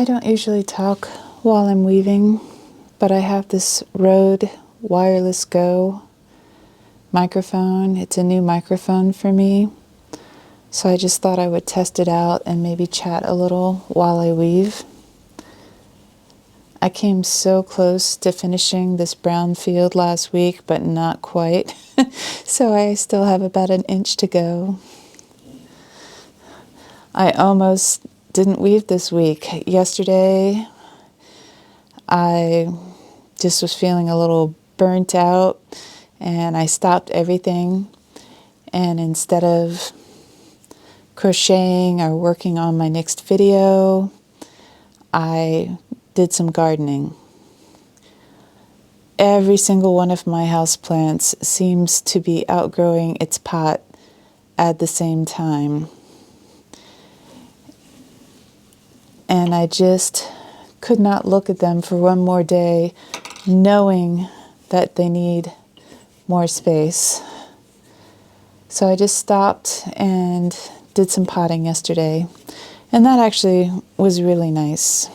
don't usually talk while I'm weaving, but I have this Rode Wireless Go microphone. It's a new microphone for me, so I just thought I would test it out and maybe chat a little while I weave. I came so close to finishing this brown field last week, but not quite. So I still have about an inch to go. I almost didn't weave this week. Yesterday, I just was feeling a little burnt out, and I stopped everything. And instead of crocheting or working on my next video, I did some gardening. Every single one of my houseplants seems to be outgrowing its pot at the same time. And I just could not look at them for one more day, knowing that they need more space. So I just stopped and did some potting yesterday. And that actually was really nice.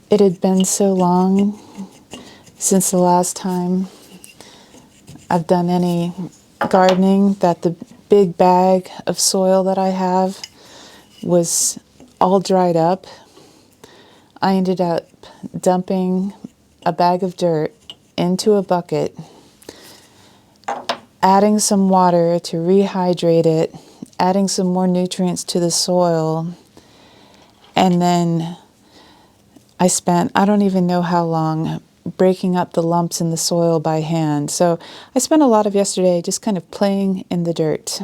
It had been so long since the last time I've done any gardening that the big bag of soil that I have was all dried up. I ended up dumping a bag of dirt into a bucket, adding some water to rehydrate it, adding some more nutrients to the soil, and then I spent, I don't even know how long, breaking up the lumps in the soil by hand. So I spent a lot of yesterday just kind of playing in the dirt.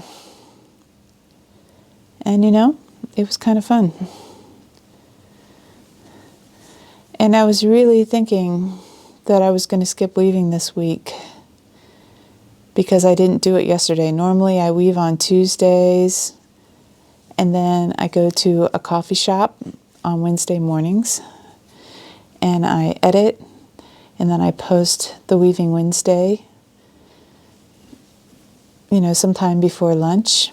And you know, it was kind of fun. And I was really thinking that I was going to skip weaving this week because I didn't do it yesterday. Normally I weave on Tuesdays, and then I go to a coffee shop on Wednesday mornings, and I edit, and then I post the Weaving Wednesday, sometime before lunch.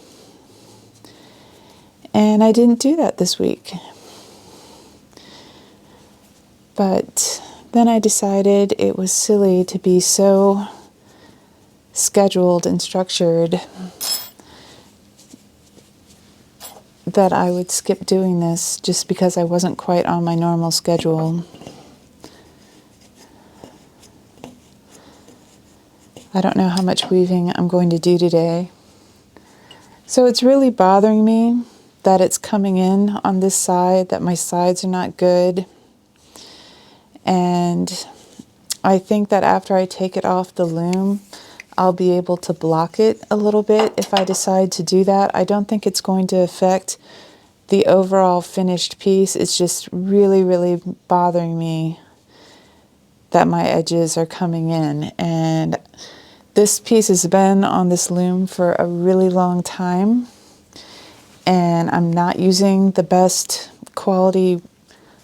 And I didn't do that this week. But then I decided it was silly to be so scheduled and structured that I would skip doing this just because I wasn't quite on my normal schedule. I don't know how much weaving I'm going to do today. So it's really bothering me that it's coming in on this side, that my sides are not good. And I think that after I take it off the loom, I'll be able to block it a little bit if I decide to do that. I don't think it's going to affect the overall finished piece. It's just really, really bothering me that my edges are coming in. And this piece has been on this loom for a really long time, and I'm not using the best quality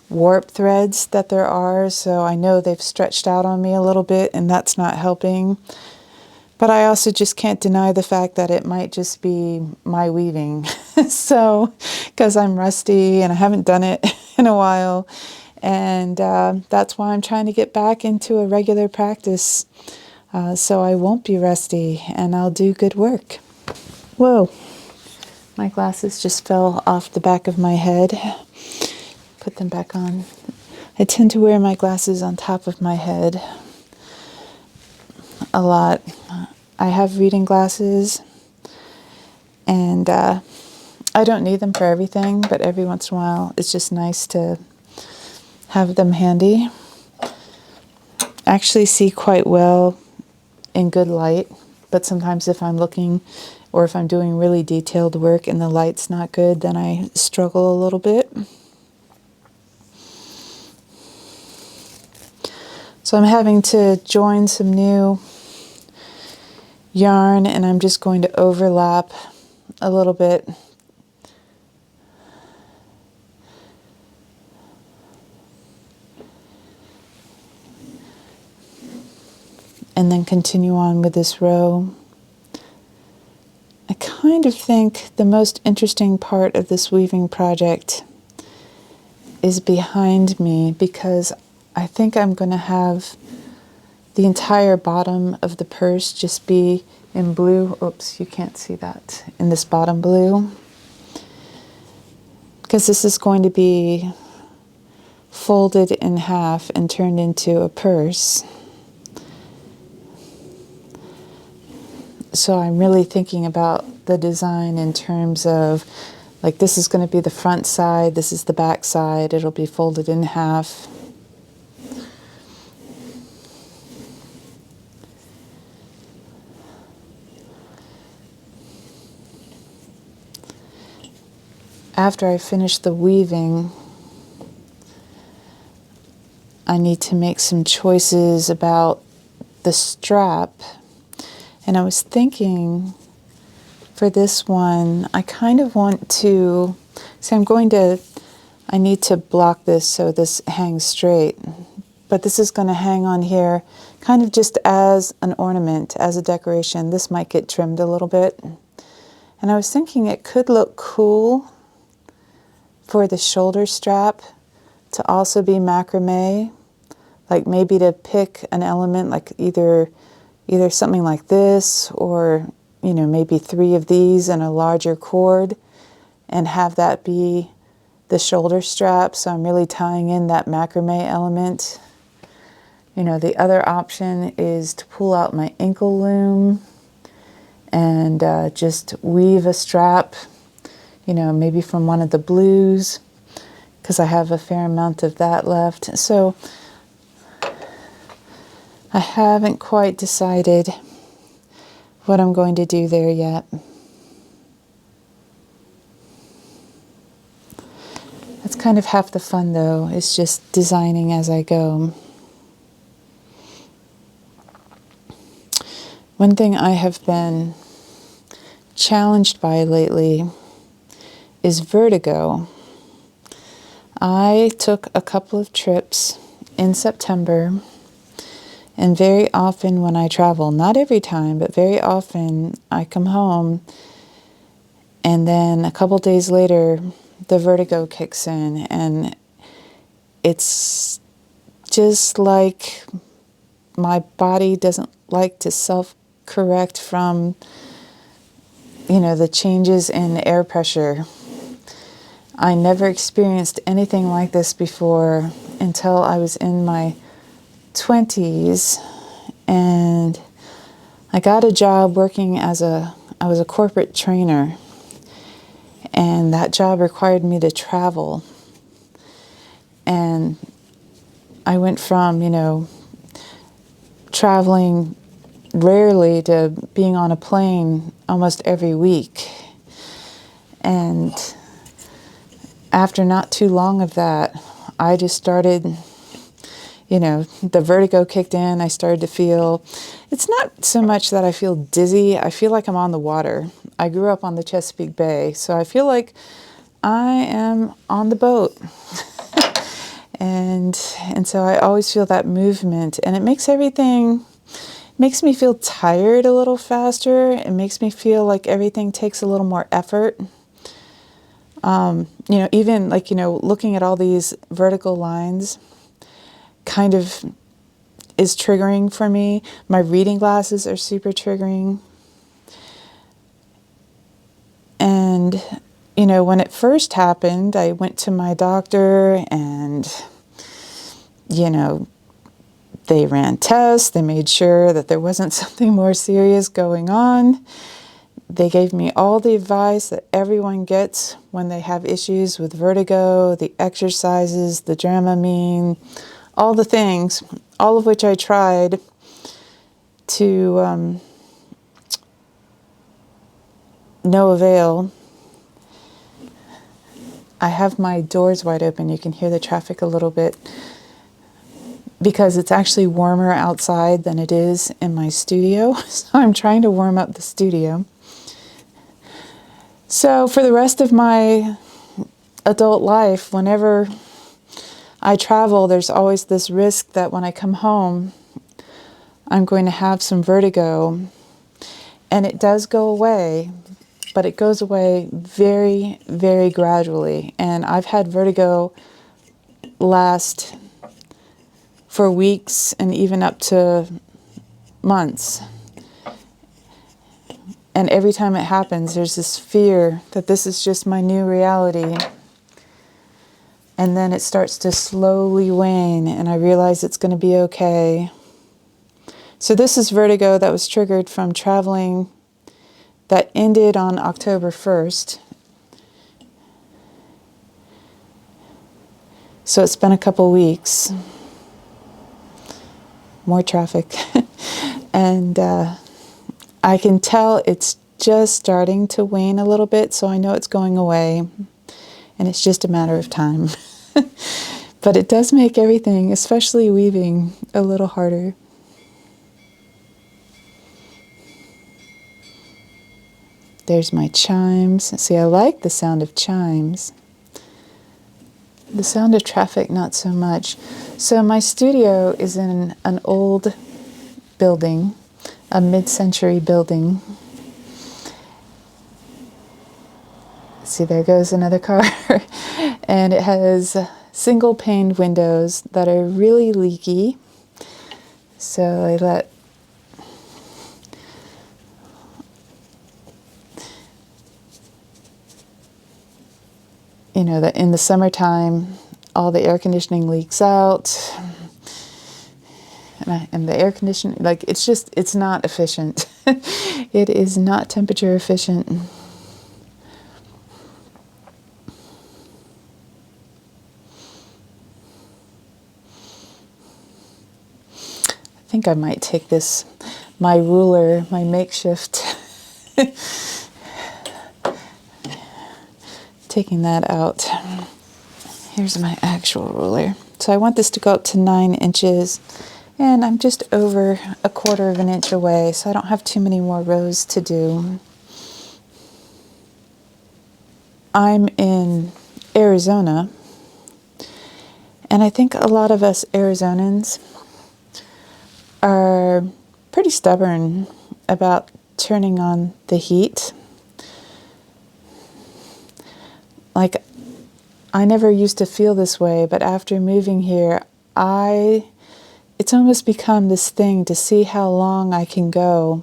warp threads that there are, so I know they've stretched out on me a little bit, and that's not helping. But I also just can't deny the fact that it might just be my weaving. So, because I'm rusty and I haven't done it in a while, and that's why I'm trying to get back into a regular practice, so I won't be rusty and I'll do good work. Whoa, my glasses just fell off the back of my head. Put them back on. I tend to wear my glasses on top of my head a lot. I have reading glasses, and I don't need them for everything, but every once in a while it's just nice to have them handy. I actually see quite well in good light, but sometimes if I'm looking or if I'm doing really detailed work and the light's not good, then I struggle a little bit. So I'm having to join some new yarn, and I'm just going to overlap a little bit. And then continue on with this row. I kind of think the most interesting part of this weaving project is behind me, because I think I'm going to have the entire bottom of the purse just be in blue. Oops, you can't see that. In this bottom blue. Because this is going to be folded in half and turned into a purse. So I'm really thinking about the design in terms of, like, this is going to be the front side, this is the back side, it'll be folded in half. After I finish the weaving, I need to make some choices about the strap. And I was thinking, for this one, I kind of want to, I need to block this so this hangs straight. But this is going to hang on here kind of just as an ornament, as a decoration. This might get trimmed a little bit. And I was thinking it could look cool for the shoulder strap to also be macrame. Like maybe to pick an element, like either something like this, or maybe 3 of these and a larger cord, and have that be the shoulder strap. So I'm really tying in that macrame element. The other option is to pull out my ankle loom and just weave a strap, maybe from one of the blues, because I have a fair amount of that left. So I haven't quite decided what I'm going to do there yet. That's kind of half the fun, though. It's just designing as I go. One thing I have been challenged by lately is vertigo. I took a couple of trips in September, and very often when I travel, not every time, but very often, I come home and then a couple days later the vertigo kicks in, and it's just like my body doesn't like to self-correct from the changes in air pressure. I never experienced anything like this before until I was in my 20s, and I got a job working I was a corporate trainer, and that job required me to travel. And I went from, traveling rarely to being on a plane almost every week. And after not too long of that, I just started, the vertigo kicked in. I started to feel, it's not so much that I feel dizzy. I feel like I'm on the water. I grew up on the Chesapeake Bay, so I feel like I am on the boat. and so I always feel that movement, and it makes me feel tired a little faster. It makes me feel like everything takes a little more effort. Even like, looking at all these vertical lines kind of is triggering for me. My reading glasses are super triggering. And, when it first happened, I went to my doctor and, they ran tests. They made sure that there wasn't something more serious going on. They gave me all the advice that everyone gets when they have issues with vertigo, the exercises, the Dramamine, all the things, all of which I tried to no avail. I have my doors wide open. You can hear the traffic a little bit because it's actually warmer outside than it is in my studio. So I'm trying to warm up the studio. So for the rest of my adult life, whenever I travel, there's always this risk that when I come home, I'm going to have some vertigo. And it does go away, but it goes away very, very gradually. And I've had vertigo last for weeks and even up to months. And every time it happens, there's this fear that this is just my new reality. And then it starts to slowly wane, and I realize it's going to be okay. So this is vertigo that was triggered from traveling that ended on October 1st. So it's been a couple weeks. More traffic. And I can tell it's just starting to wane a little bit, so I know it's going away. And it's just a matter of time. But it does make everything, especially weaving, a little harder. There's my chimes. See, I like the sound of chimes. The sound of traffic, not so much. So my studio is in an old building, a mid-century building. See, there goes another car. And it has single-paned windows that are really leaky. So I let you know that in the summertime, all the air conditioning leaks out. And the air conditioning, like, it's not efficient. It is not temperature efficient. I think I might take my ruler, my makeshift, taking that out. Here's my actual ruler. So I want this to go up to 9 inches, and I'm just over 1/4 of an inch away, so I don't have too many more rows to do. I'm in Arizona, and I think a lot of us Arizonans are pretty stubborn about turning on the heat. Like, I never used to feel this way, but after moving here, it's almost become this thing to see how long I can go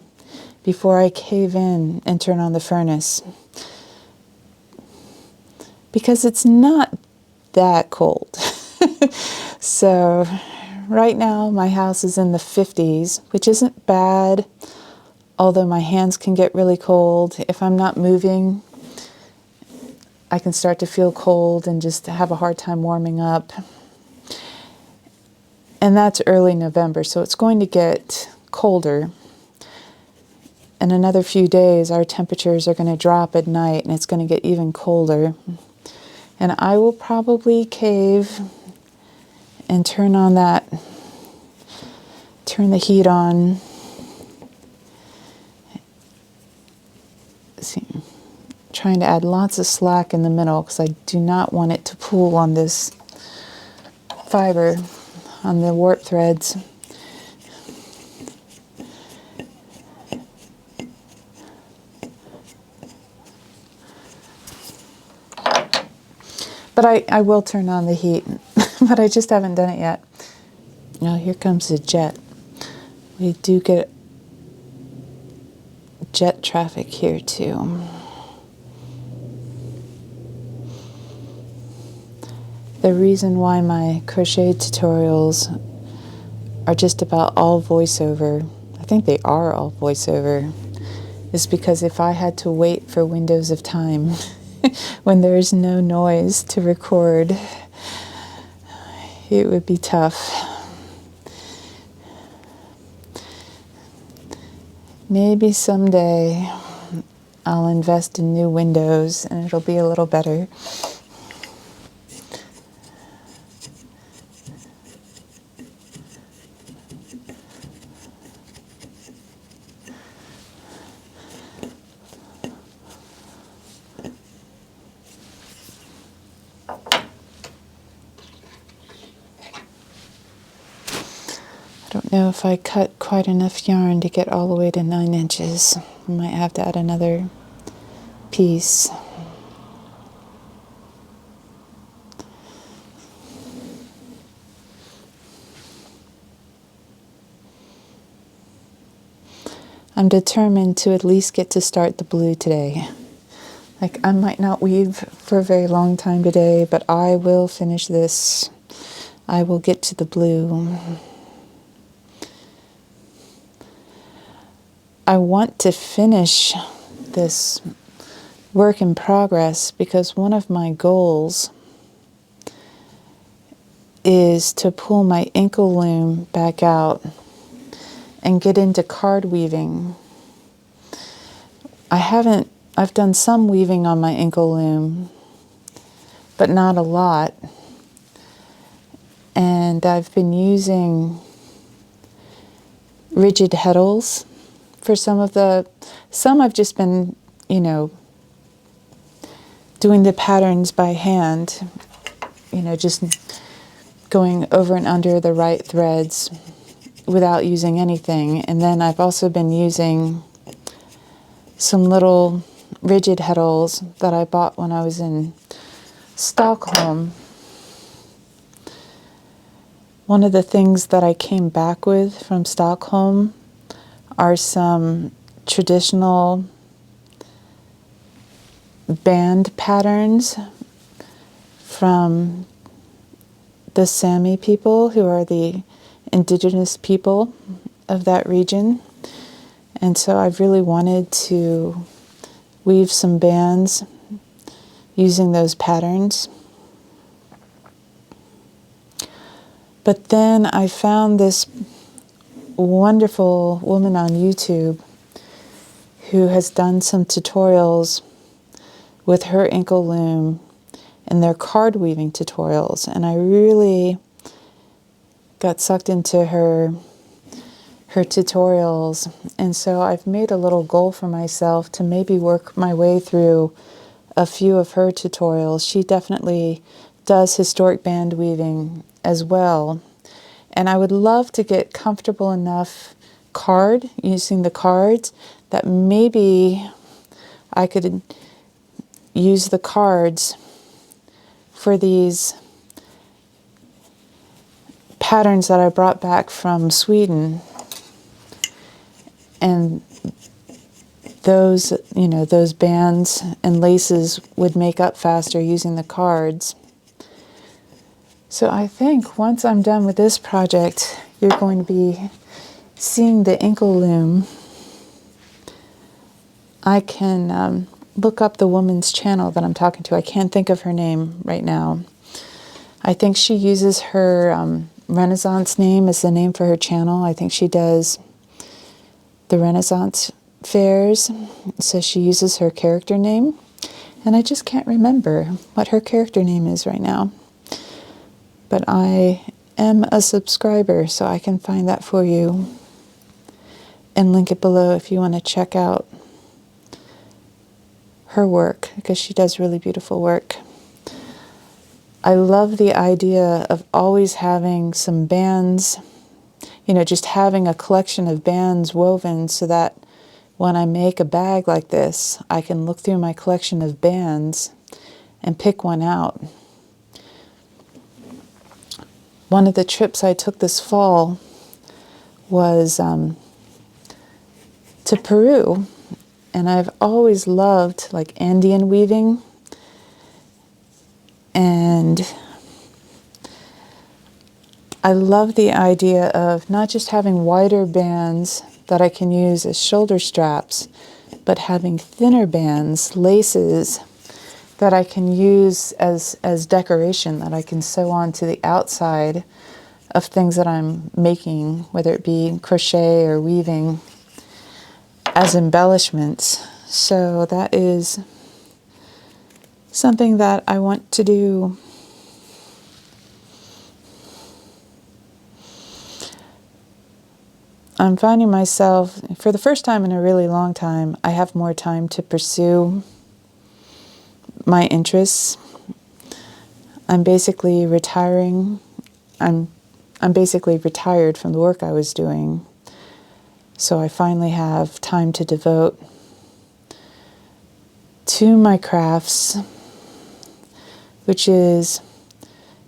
before I cave in and turn on the furnace. Because it's not that cold. So right now my house is in the 50s, which isn't bad, although my hands can get really cold. If I'm not moving, I can start to feel cold and just have a hard time warming up. And that's early November, so it's going to get colder. In another few days, our temperatures are going to drop at night, and it's going to get even colder. And I will probably cave and turn the heat on. See, trying to add lots of slack in the middle because I do not want it to pull on this fiber, on the warp threads. But I will turn on the heat, but I just haven't done it yet. Now here comes the jet. We do get jet traffic here too. The reason why my crochet tutorials are just about all voiceover, I think they are all voiceover, is because if I had to wait for windows of time when there's no noise to record, it would be tough. Maybe someday I'll invest in new windows and it'll be a little better. I don't know if I cut quite enough yarn to get all the way to 9 inches. I might have to add another piece. I'm determined to at least get to start the blue today. Like, I might not weave for a very long time today, but I will finish this. I will get to the blue. I want to finish this work in progress because one of my goals is to pull my ankle loom back out and get into card weaving. I've done some weaving on my ankle loom, but not a lot. And I've been using rigid heddles for some I've just been, doing the patterns by hand, just going over and under the right threads without using anything. And then I've also been using some little rigid heddles that I bought when I was in Stockholm. One of the things that I came back with from Stockholm are some traditional band patterns from the Sami people, who are the indigenous people of that region. And so I've really wanted to weave some bands using those patterns. But then I found this wonderful woman on YouTube who has done some tutorials with her ankle loom, and they're card weaving tutorials. And I really got sucked into her tutorials. And so I've made a little goal for myself to maybe work my way through a few of her tutorials. She definitely does historic band weaving as well. And I would love to get comfortable enough using the cards, that maybe I could use the cards for these patterns that I brought back from Sweden. And those bands and laces would make up faster using the cards. So I think once I'm done with this project, you're going to be seeing the ankle loom. I can look up the woman's channel that I'm talking to. I can't think of her name right now. I think she uses her Renaissance name as the name for her channel. I think she does the Renaissance fairs, so she uses her character name. And I just can't remember what her character name is right now. But I am a subscriber, so I can find that for you and link it below if you want to check out her work, because she does really beautiful work. I love the idea of always having some bands, just having a collection of bands woven so that when I make a bag like this, I can look through my collection of bands and pick one out. One of the trips I took this fall was to Peru, and I've always loved like Andean weaving, and I love the idea of not just having wider bands that I can use as shoulder straps, but having thinner bands, laces, that I can use as decoration, that I can sew on to the outside of things that I'm making, whether it be crochet or weaving, as embellishments. So that is something that I want to do. I'm finding myself, for the first time in a really long time, I have more time to pursue my interests. I'm basically retiring. I'm basically retired from the work I was doing. So I finally have time to devote to my crafts, which is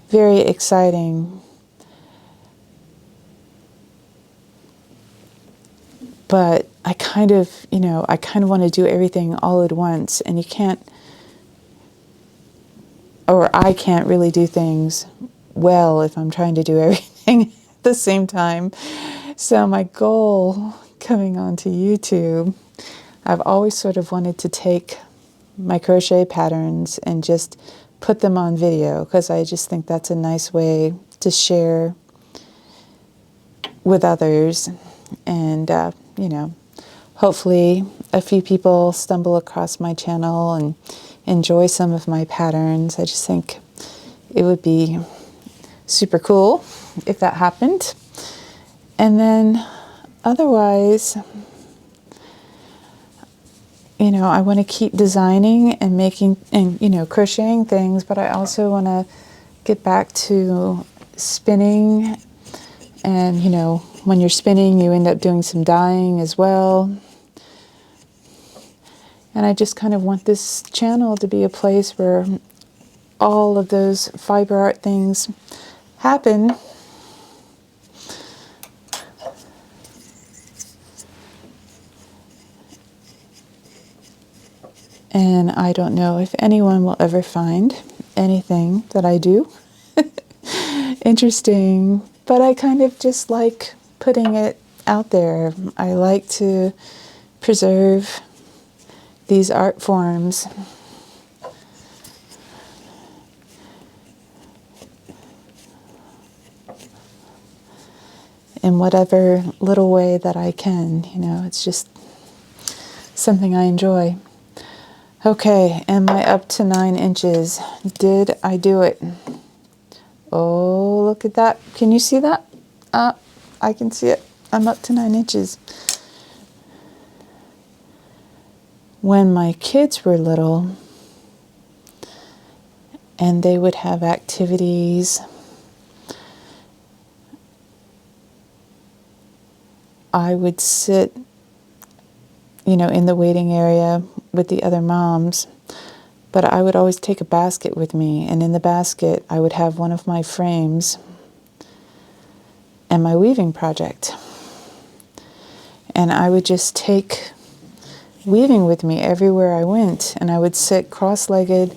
very exciting. But I kind of want to do everything all at once, and you can't, or I can't really do things well if I'm trying to do everything at the same time. So my goal coming onto YouTube, I've always sort of wanted to take my crochet patterns and just put them on video, because I just think that's a nice way to share with others. And, hopefully a few people stumble across my channel and enjoy some of my patterns. I just think it would be super cool if that happened. And then otherwise, I want to keep designing and making and, crocheting things, but I also want to get back to spinning. And, when you're spinning, you end up doing some dyeing as well. And I just kind of want this channel to be a place where all of those fiber art things happen. And I don't know if anyone will ever find anything that I do interesting, but I kind of just like putting it out there. I like to preserve these art forms. In whatever little way that I can, it's just something I enjoy. Okay, am I up to 9 inches? Did I do it? Oh, look at that. Can you see that? I can see it. I'm up to 9 inches. When my kids were little and they would have activities, I would sit, in the waiting area with the other moms, but I would always take a basket with me, and in the basket I would have one of my frames and my weaving project. And I would just take weaving with me everywhere I went, and I would sit cross-legged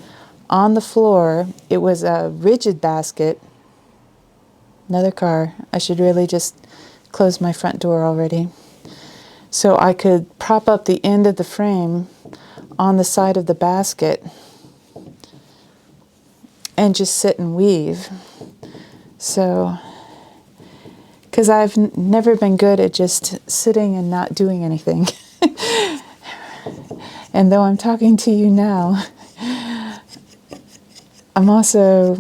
on the floor. It was a rigid basket. Another car. I should really just close my front door already. So I could prop up the end of the frame on the side of the basket and just sit and weave. So, because I've never been good at just sitting and not doing anything. And though I'm talking to you now, I'm also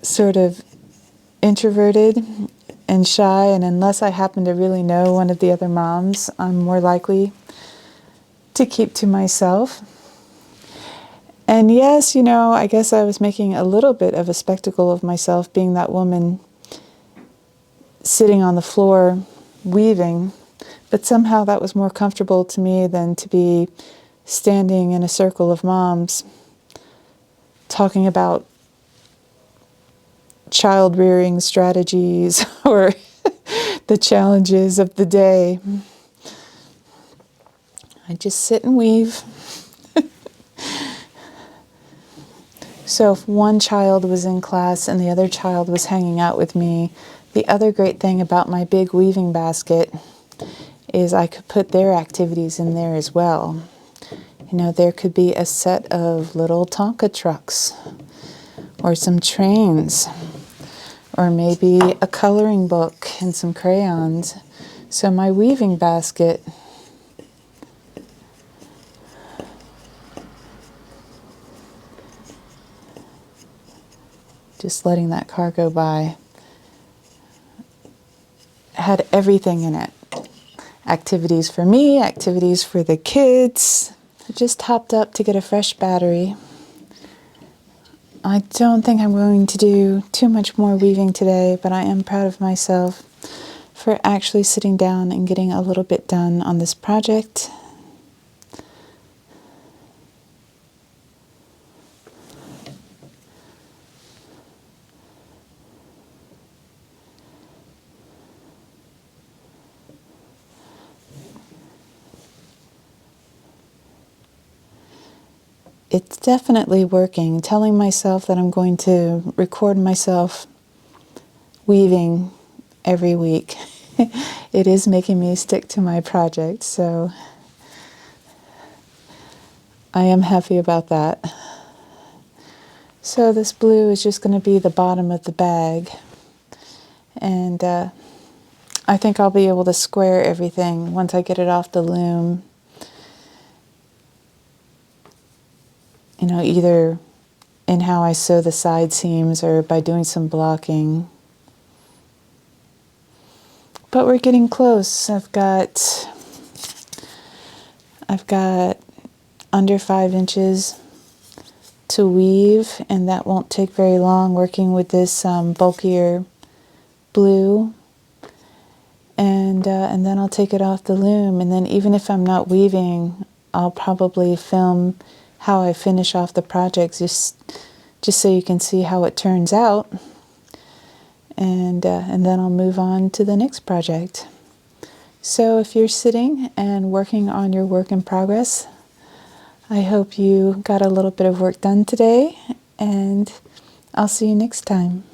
sort of introverted and shy, and unless I happen to really know one of the other moms, I'm more likely to keep to myself. And yes, I guess I was making a little bit of a spectacle of myself, being that woman sitting on the floor weaving, but somehow that was more comfortable to me than to be standing in a circle of moms talking about child rearing strategies or the challenges of the day. I just sit and weave. So if one child was in class and the other child was hanging out with me, the other great thing about my big weaving basket is I could put their activities in there as well. There could be a set of little Tonka trucks or some trains, or maybe a coloring book and some crayons. So my weaving basket just letting that car go by had everything in it. Activities for me, activities for the kids. I just hopped up to get a fresh battery. I don't think I'm going to do too much more weaving today, but I am proud of myself for actually sitting down and getting a little bit done on this project. it's definitely working. Telling myself that I'm going to record myself weaving every week. It is making me stick to my project, so I am happy about that. So this blue is just going to be the bottom of the bag, and I think I'll be able to square everything once I get it off the loom. You know, either in how I sew the side seams or by doing some blocking. But we're getting close. I've got under 5 inches to weave, and that won't take very long working with this bulkier blue. And then I'll take it off the loom, and then even if I'm not weaving, I'll probably film how I finish off the project, just so you can see how it turns out. And then I'll move on to the next project. So if you're sitting and working on your work in progress, I hope you got a little bit of work done today, and I'll see you next time.